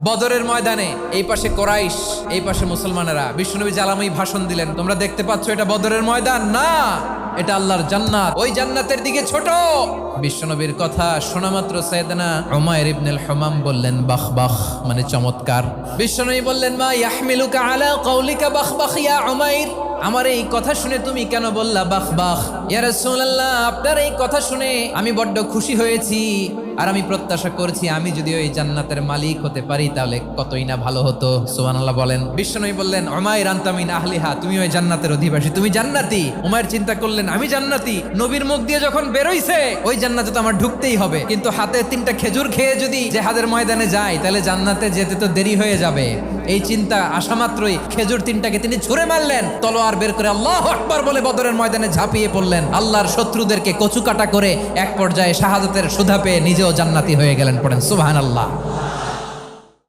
বদরের ময়দানে এই পাশে কোরাইশ, এই পাশে মুসলমানেরা। বিশ্বনবী জালাময়ী ভাষণ দিলেন, তোমরা দেখতে পাচ্ছ এটা বদরের ময়দান না, এটা আল্লাহর জান্নাত, ওই জান্নাতের দিকে ছোট। বিশ্বনবীর কথা শোনা মাত্র সাইয়েদনা উমাইর ইবনুল হুমাম বললেন বাখ বাখ, মানে চমৎকার। বিশ্বনবী বললেন মা ইয়াহমিলুকা আলা কওলিকা বাখ বাখ ইয়া উমাইর, আমার এই কথা শুনে তুমি কেন বললা বাখ বাখ? ইয়া রাসূলুল্লাহ, আপনার এই কথা শুনে আমি বড্ড খুশি হয়েছি, আর আমি প্রত্যাশা করছি আমি যদি ওই জান্নাতের মালিক হতে পারি তাহলে কতই না ভালো হতো। সুবহানাল্লাহ বলেন। বিশ্বনবী বললেন উমাইর আনতা মিন আহলিহা, তুমি ওই জান্নাতের অধিবাসী, তুমি জান্নাতি। উমাইর চিন্তা করলেন আমি জান্নাতি, নবীর মুখ দিয়ে যখন বেরোইছে ওই জান্নাতে তো আমার ঢুকতেই হবে, কিন্তু হাতে 3টা খেজুর খেয়ে যদি জেহাদের ময়দানে যাই তাহলে জান্নাতে যেতে তো দেরি হয়ে যাবে। এই চিন্তা আসা মাত্রই খেজুর 3টাকে তিনি ছুঁড়ে মারলেন, তলোয়ার বের করে আল্লাহু আকবার বলে বদরের ময়দানে ঝাঁপিয়ে পড়লেন। আল্লাহর শত্রুদেরকে কচুকাটা করে এক পর্যায়ে শাহাদাতের সুধা পেয়ে নিজেও জান্নাতি হয়ে গেলেন। পড়েন সুবহানাল্লাহ।